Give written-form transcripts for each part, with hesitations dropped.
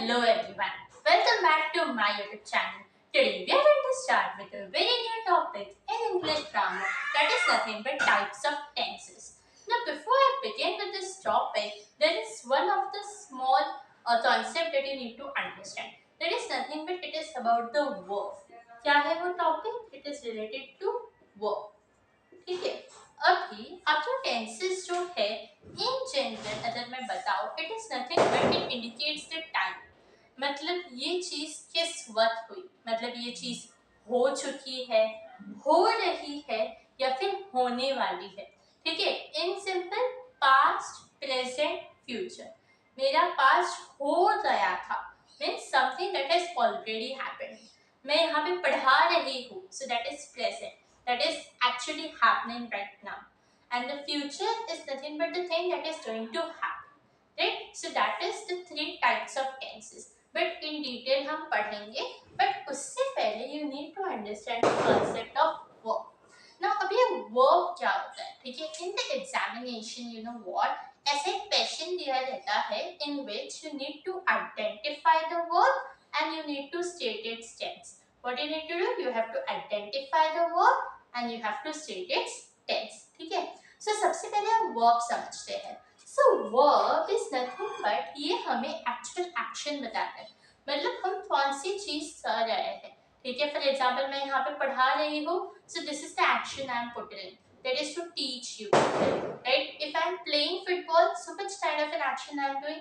Hello everyone, welcome back to my YouTube channel. Today we are going to start with a very new topic in English grammar, that is nothing but types of tenses. Now before I begin with this topic, there is one of the small concept that you need to understand. That is nothing but it is about the verb. क्या है वो topic? It is related to verb. ठीक है, अभी अब जो tenses जो है इन जनरल अगर मैं बताऊं, it is nothing but it indicates the time. मतलब ये चीज किस वक्त हुई, मतलब ये चीज हो चुकी है, हो रही है या फिर होने वाली है. ठीक है, in simple past present future. मेरा पास्ट हो गया था means something that has already happened. मैं यहाँ पे पढ़ा रही हूँ, सो that is present, that is actually happening right now, and the future is nothing but the thing that is going to happen, right? So that is the three types of tenses, but in detail हम पढ़ेंगे. but उससे पहले you need to understand the concept of verb. now अब ये verb क्या होता है, ठीक है? in the examination you know what, ऐसे question दिया रहता है in which you need to identify the verb and you need to state its tense. What you need to do, you have to identify the verb and you have to state its tense. ठीक है, so सबसे पहले हम verb समझते हैं. so verb is nothing but ये हमें actual action बताता है, मतलब हम कौन सी चीज कर रहे हैं. ठीक है, फॉर एग्जाम्पल मैं यहाँ पे पढ़ा रही हूँ, so this is the action I am putting in, that is to teach you, right? if I am playing football, so which kind of an action I am doing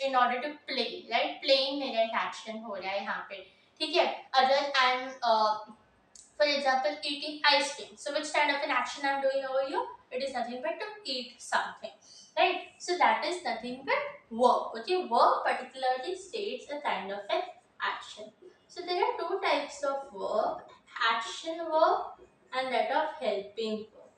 in order to play, right? playing मेरा एक action हो रहा है यहाँ पे. ठीक है, अगर I am for example eating ice cream, so which kind of an action I'm doing over here, it is nothing but to eat something, right? so that is nothing but verb. okay, verb particularly states a kind of an action. so there are two types of verb, action verb and that of helping verb.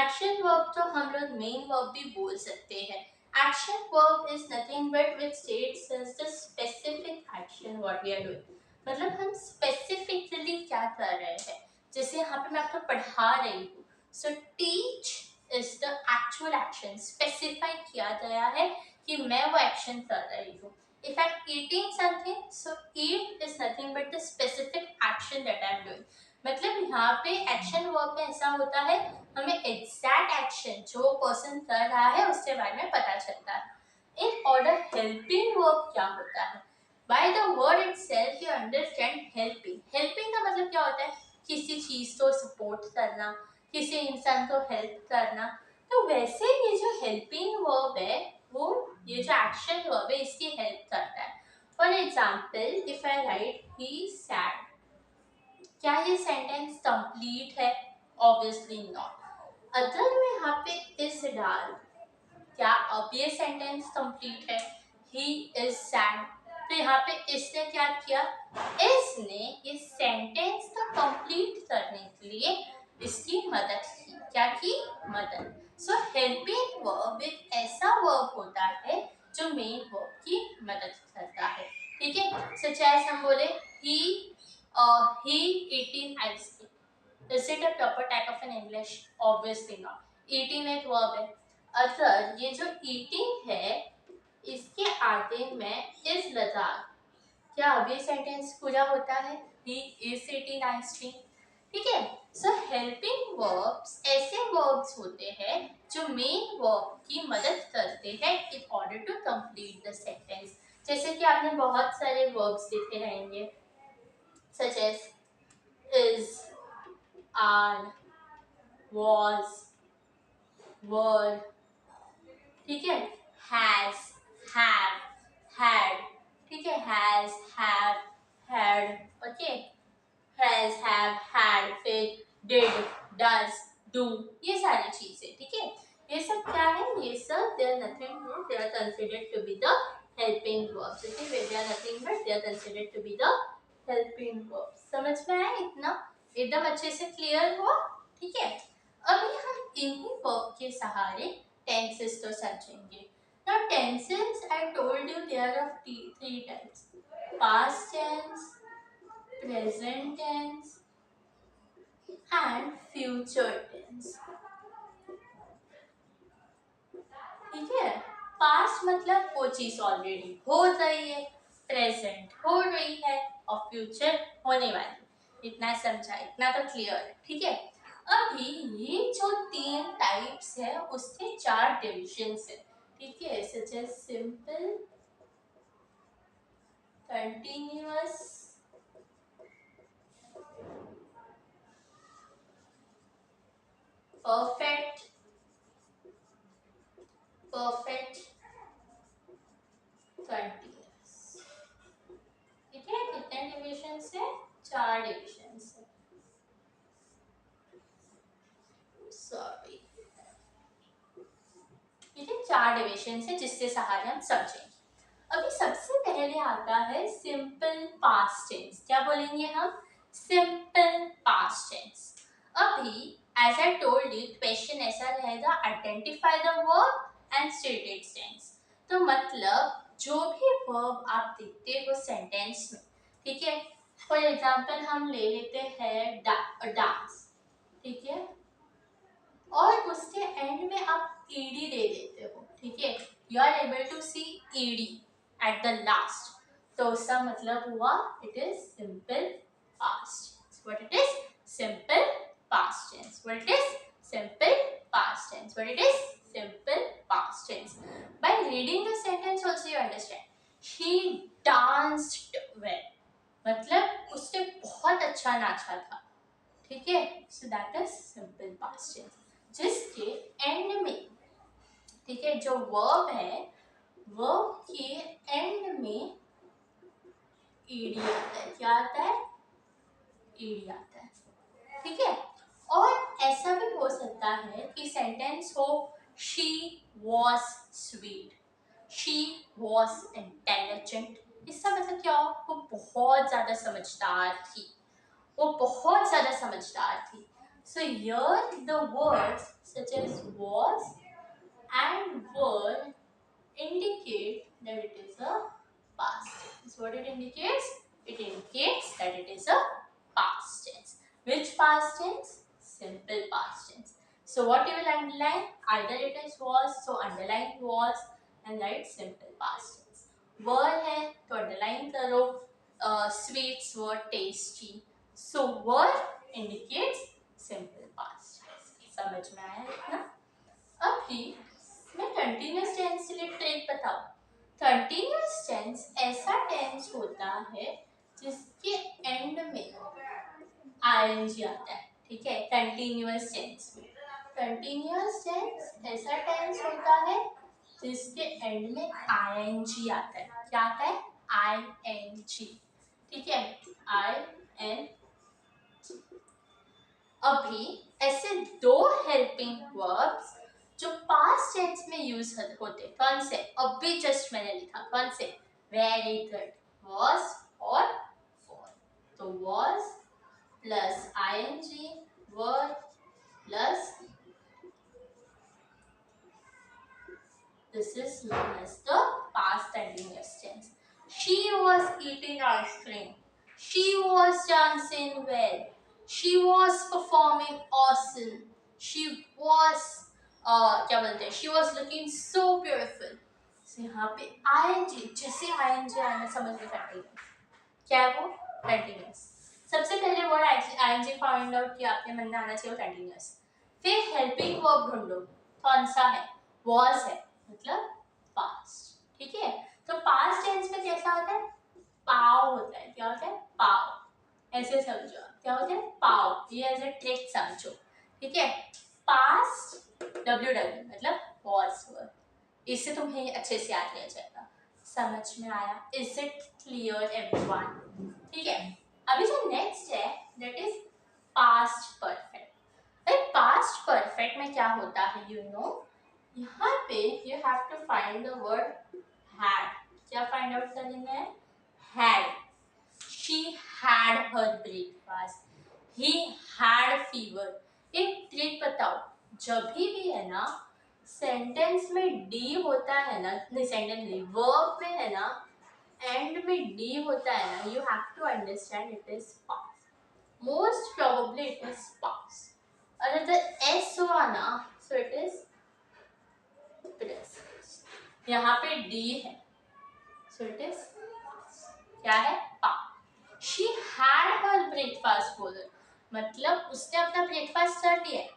action verb तो हम लोग main verb भी बोल सकते हैं. action verb is nothing but which states as the specific action what we are doing, मतलब हम specifically क्या कर रहे हैं. जैसे यहाँ पे मैं आपको पढ़ा रही हूँ, so teach is the actual action, specify किया गया है कि मैं वो एक्शन कर रही हूँ. If I am eating something, so eat is nothing but the specific action that I am doing. मतलब यहाँ पे एक्शन वर्ब में ऐसा होता है, हमें एग्जैक्ट एक्शन जो पर्सन कर रहा है उसके बारे में पता चलता है. इन ऑर्डर हेल्पिंग वर्ब क्या होता है, by the word itself you understand helping. helping का मतलब क्या होता है, किसी चीज को सपोर्ट करना, किसी इंसान को हेल्प करना. तो वैसे ये जो हेल्पिंग वर्ब है वो ये जो एक्शन वर्ब है इसकी हेल्प करता है. For example if I right he sad, क्या ये सेंटेंस कंप्लीट है? Obviously not. अगर मैं यहाँ पे इस डाल, क्या अब ये सेंटेंस कंप्लीट है? He is sad. तो यहाँ पे इसने क्या किया, इसने इस सेंटेंस को कंप्लीट करने के लिए इसकी मदद की. क्या की? मदद. सो हेल्पिंग वर्ब एक ऐसा वर्ब होता है जो मेन वर्ब की मदद करता है. ठीक है, सच एज हम बोले he eating ice cream. Is it a proper type of an English? Obviously not. eating एक वर्ब है. अगर ये जो eating है इसके आगे में इस लगा, क्या अब ये सेंटेंस पूरा होता है? he is eating ice cream. ठीक है, सो हेल्पिंग वर्ब्स ऐसे वर्ब्स होते हैं जो मेन वर्ब की मदद करते हैं in order to complete the sentence. जैसे कि आपने बहुत सारे वर्ब्स देखे रहेंगे, such as is, are, was, were. ठीक है, has, have, had. ठीक है, has, have, had. Okay, has, have, had, फिर did, does, do. ये सारी चीजें. ठीक है, ये सब क्या है? ये सब they are nothing but they are considered to be the helping verbs. okay, they are nothing but they are considered to be the helping verbs. समझ में आया? इतना एकदम अच्छे से क्लियर हुआ? ठीक है, अभी हम इन्हीं वर्ब के सहारे टेंसेस को समझेंगे. Now tenses I told you there are of three types: past tense, present tense and future tense. ठीक है, पास्ट मतलब वो चीज ऑलरेडी हो गई है, प्रेजेंट हो रही है और फ्यूचर होने वाली। इतना समझा, इतना तो क्लियर है, ठीक है। अभी ये जो 3 टाइप्स है उसके 4 डिविजन्स है, ठीक है, such as simple, continuous, perfect, perfect continuous, ठीक है। कितने डिविजन है? 4 डिविजन है, सॉरी, ठीक है, 4 डिविजन है जिसके सहारे हम समझेंगे। अभी सबसे पहले आता है सिंपल पास्ट टेंस। क्या बोलेंगे हम? Simple past tense. अभी as I told you question ऐसा रहेगा, identify the verb and state its tense. तो मतलब जो भी वर्ब आप देखते हो सेंटेंस में, ठीक है, फॉर एग्जांपल हम ले लेते हैं डांस, ठीक है, और उसके एंड में आप ईडी दे देते हो, ठीक है, you are able to see ED at the last, तो उसका मतलब हुआ it is simple past. What it is? Simple past tense. What it is? Simple past tense. What it is? Simple past tense. By reading the sentence also you understand, she danced well, मतलब उसने बहुत अच्छा नाचा था, ठीक है, so that is simple past tense. जिसके end में, ठीक है, जो वर्ब है, वर्ब के एंड में ईडी आता है। क्या आता है? ईडी आता है, ठीक है। और ऐसा भी हो सकता है कि सेंटेंस हो she was sweet, she was intelligent. इसका मतलब क्या हो? वो बहुत ज्यादा समझदार थी, वो बहुत ज्यादा समझदार थी। So here the words such as was and were indicate that it is a past tense. What it indicates? It indicates that it is a past tense. Which past tense? Simple past tense. So what you will underline? Either it is was, so underline was and write simple past tense. Were है तो underline करो, sweets were tasty. So were indicates simple past tense. समझ में आया इतना? अभी मैं continuous tense के लिए ट्रिक बताऊं। कंटिन्यूअस टेंस ऐसा टेंस होता है जिसके एंड में आईएनजी आता है, ठीक है, कंटिन्यूअस टेंस में। कंटिन्यूअस टेंस ऐसा टेंस होता है जिसके एंड में आईएनजी आता है। क्या आता है? आईएनजी, ठीक है, आई एन। अभी ऐसे 2 हेल्पिंग वर्ब्स जो पास्ट टेंस में यूज होते, कौन से? अभी जस्ट मैंने लिखा, कौन से? वेरी गुड, was और for। तो was plus ING, were plus, this is known as the past continuous tense. She was eating ice cream, she was dancing well, she was performing awesome, she was क्या बोलते हैं, she was looking so beautiful। so यहाँ पे ing, जैसे ing आना समझ में continuous, क्या है वो? कंटिन्यूस। सबसे पहले वर्ड ing फाइंड आउट किया, आपके मन में आना चाहिए कंटिन्यूस। फिर हेल्पिंग वर्ब ढूंढो, कौन सा है? was है, मतलब पास्ट, ठीक है। तो पास्ट टेंस में कैसा होता है? पाव होता है। क्या होता है? पाव। ऐसे समझो, क्या होता है? पाव। ये एज ए ट्रिक समझो, ठीक है। पास्ट WW मतलब was were, इससे तुम्हें अच्छे से याद किया जाएगा। समझ में आया? Is it clear everyone? ठीक है। अभी जो नेक्स्ट है that is past perfect. Past perfect में क्या होता है यू नो, यहाँ पे you have to find the word had. क्या फाइंड आउट करना है? Had. She had her breakfast, he had fever. एक ट्रिक बताओ, जब भी है ना सेंटेंस में डी होता है ना, नहीं सेंटेंस नहीं, वर्ब में है ना एंड में डी होता है ना, you have to understand it is past. Most probably it is past. और अगर एस हुआ ना सो इट इज प्रेजेंट। यहाँ पे डी है सो इट इज, क्या है पा। शी हैड हर ब्रेकफास्ट बोलो, मतलब उसने अपना ब्रेकफास्ट कर लिया है,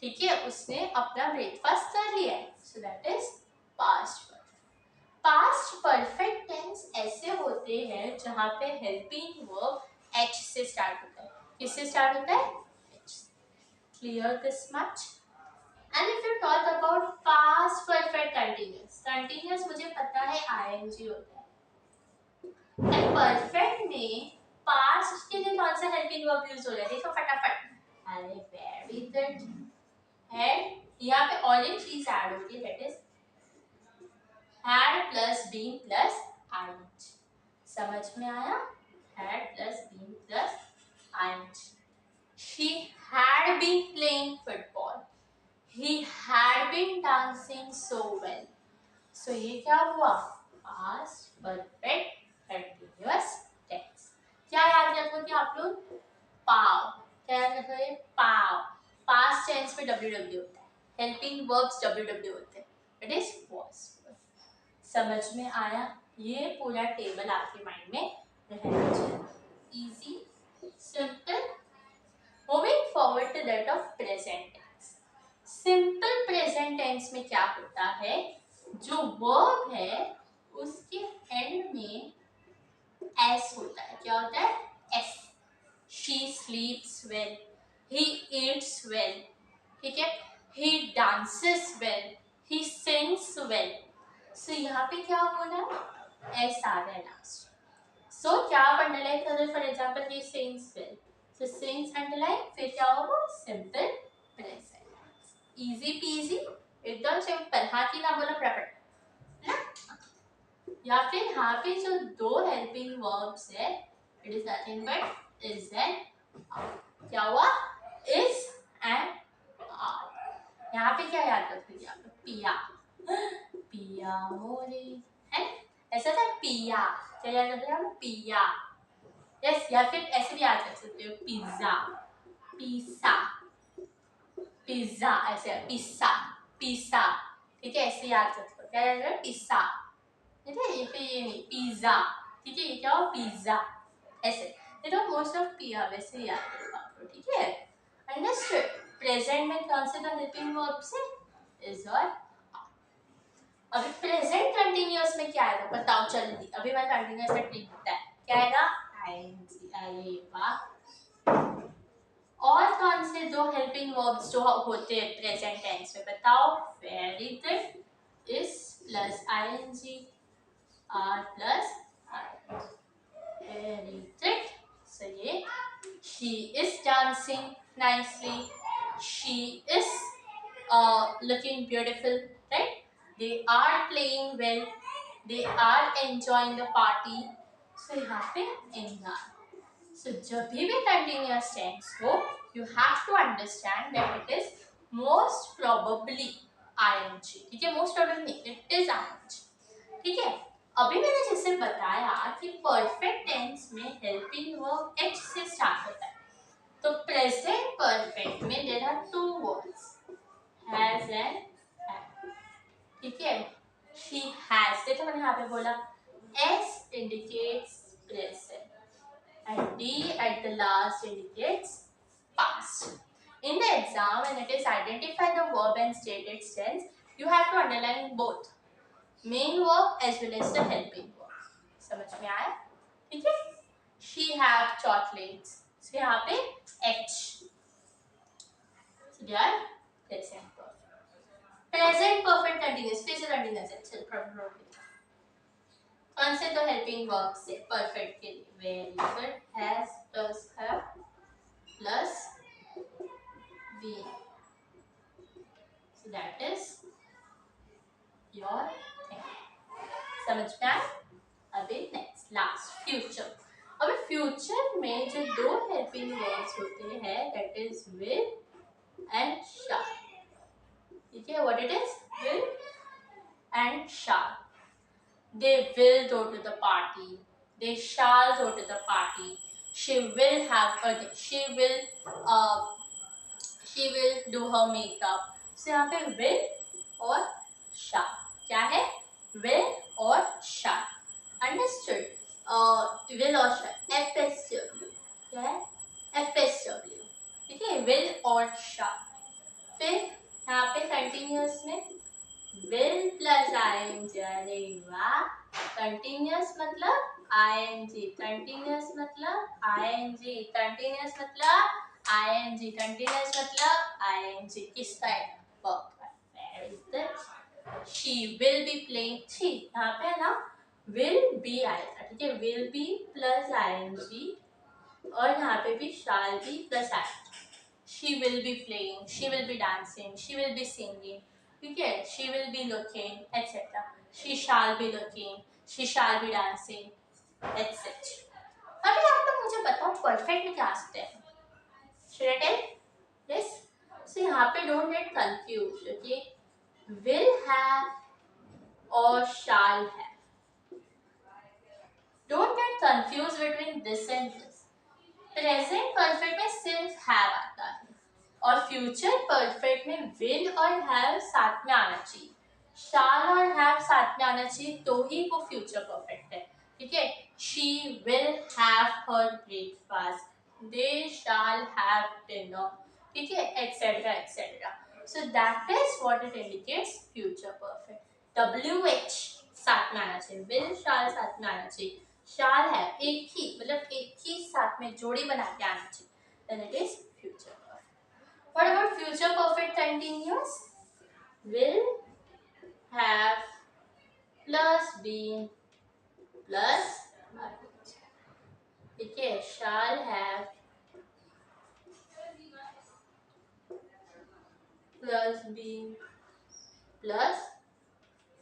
ठीक है, उसने अपना ब्रेकफास्ट कर लिया है, so that is past perfect. Past perfect tense ऐसे होते हैं जहां पे हेल्पिंग वर्ब एच से स्टार्ट होता है। किससे स्टार्ट होता है? एच से। Clear this much? And if you talk about past perfect continuous, continuous मुझे पता है आईएनजी होता है, एंड परफेक्ट में पास्ट के लिए कौन सा हेल्पिंग वर्ब यूज हो रहा है? देखो फटाफट। अरे वेरी गुड। है यहाँ पे और एक चीज ऐड होती है, that is had plus been plus ING. समझ में आया? Had plus been plus ING. She had been playing football, he had been dancing so well, so ये क्या हुआ? past perfect continuous tense। क्या याद रखोगे आप लोग? पाव। क्या याद रखोगे? पाव। past tense में ww होता है, helping verbs ww होते हैं, it is was। समझ में आया? ये पूरा टेबल आपके माइंड में रहना चाहिए। Easy, simple. Moving forward to that of present tense. Simple present tense में क्या होता है? जो वर्ब है उसके एंड में एस होता है। क्या होता है? S. She sleeps well, he eats well, ठीक है, he dances well, he sings well. So यहाँ पे क्या होना है? एस आ रहा है लास्ट। सो क्या आप अंडरलाइन कर रहे? For example he sings well, so sings underline, फिर क्या होगा? Simple present. इजी पीजी, एकदम सिंपल। हाँ की ना बोला फटाफट ना। या फिर यहाँ पे जो दो हेल्पिंग वर्ब्स है, it is nothing but is and are. क्या हुआ? Is and are. यहाँ पे क्या याद रखोगे आप? पिया, पिया मोरे, है ऐसा था पिया। क्या याद रखोगे आप? पिया। यस, या फिर ऐसे भी याद रख सकते हो, पिज्जा, पिज्जा, पिज्जा, ऐसे पिस्सा, पिस्सा, ठीक है, ऐसे याद रखो। क्या याद रखो? पिस्सा, ठीक है, ये फिर ये नहीं, पिज्जा, ठीक है, ये क्या हो? पिज्जा, ऐसे। ये तो मोस्ट ऑफ पिया वैसे याद रखो आप लोग, ठीक है। अंडरस्टूड? प्रेजेंट में कौन से दो हेल्पिंग वर्ब्स है? इज और आर। अभी प्रेजेंट कंटिन्यूअस में क्या आएगा बताओ जल्दी। अभी मैं कंटिन्यूअस में ट्रिक होता है, क्या आएगा? आईएनजी। अरे वाह। और कौन से दो हेल्पिंग वर्ब्स जो होते हैं प्रेजेंट टेंस में बताओ? Very good. Is plus ING, are plus ING. Very good. So ये she is dancing nicely, she is looking beautiful, right? They are playing well, they are enjoying the party. So यहाँ पे इन are. So, जब भी continuous tense हो, you have to understand that it is most probably ing, ठीक है, most probably it is ing, ठीक है। अभी मैंने जैसे बताया कि perfect tense में helping verb h से start होता है, तो present perfect में there are two words, has and have, ठीक है। she has, देखो मैंने यहाँ पे बोला s indicates present and D at the last indicates past. In the exam, when it is identify the verb and state its tense, you have to underline both main verb as well as the helping verb. समझ में आया? ठीक है? She have chocolates. So यहाँ पे H. So they are present perfect. Present perfect continuous. Present continuous. चल probably. कौन से तो हेल्पिंग वर्ब से परफेक्ट के लिए? Very good. Has plus have plus been, so that is your thing. समझ में आया? अभी नेक्स्ट लास्ट फ्यूचर। अभी फ्यूचर में जो दो हेल्पिंग वर्ब्स होते हैं, that is will and shall, ठीक है। What it is? Will and shall. They will go to the party. They shall go to the party. She will have a. She will do her makeup. So यहाँ पे will और shall क्या है? Will और shall. Understood? will और shall, FSW, क्या है FSW, ठीक है, will और shall। फिर यहाँ पे कंटिन्यूअस में will प्लस ing, अरे वाह, कंटिन्यूअस मतलब ing, कंटिन्यूअस मतलब ing, कंटिन्यूअस मतलब ing, कंटिन्यूअस मतलब ing, किसका है she will be playing, she यहाँ पे ना will be आएगा, ठीक है, will be प्लस ing और यहाँ पे भी shall be plus ing, she will be playing, she will be dancing, she will be singing, ठीक है, she will be looking etc, she shall be looking, she shall be dancing etc। अभी आप लोग मुझे बताओ परफेक्ट में क्या आते हैं, should I tell? Yes, so यहाँ पे don't get confused, okay, will have or shall have, don't get confused between this and this। Present perfect में सिर्फ हैव आता है और फ्यूचर परफेक्ट में विल और हैव साथ में आना चाहिए, शाल और हैव साथ में आना चाहिए तो ही वो फ्यूचर परफेक्ट है, ठीक है। She will have her breakfast, they shall have dinner, ठीक है, etcetera etcetera. So that is what it indicates future perfect. WH साथ में आना चाहिए, विल शाल साथ में आना चाहिए, शाल है एक ही मतलब एक ही साथ में जोड़ी बना के आना चाहिए, then it is future perfect। What about future perfect continuous? Will have plus been plus ठीक है, shall have plus been plus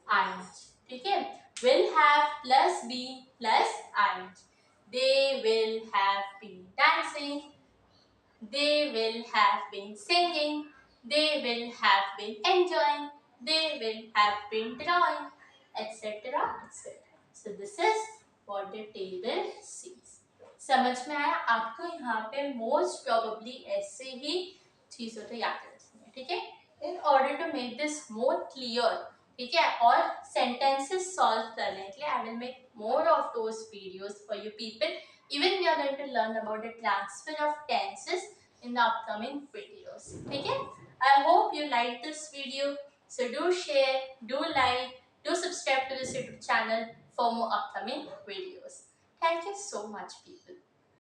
ing, ठीक है, will have plus been plus ing, they will have been dancing, they will have been singing, they will have been enjoying, they will have been drawing, etc etc। So this is what the table says। समझ में आया आपको? यहाँ पे most probably ऐसे ही चीजों को याद रखनी है, ठीक है। In order to make this more clear, ठीक है, और सेंटेंसेस सॉल्व करने के लिए I will make more of those videos for you people. Even we are going to learn about the transfer of tenses in the upcoming videos, ठीक है। I hope you like this video, so do share, do like, do subscribe to this YouTube channel for more upcoming videos। Thank you so much people।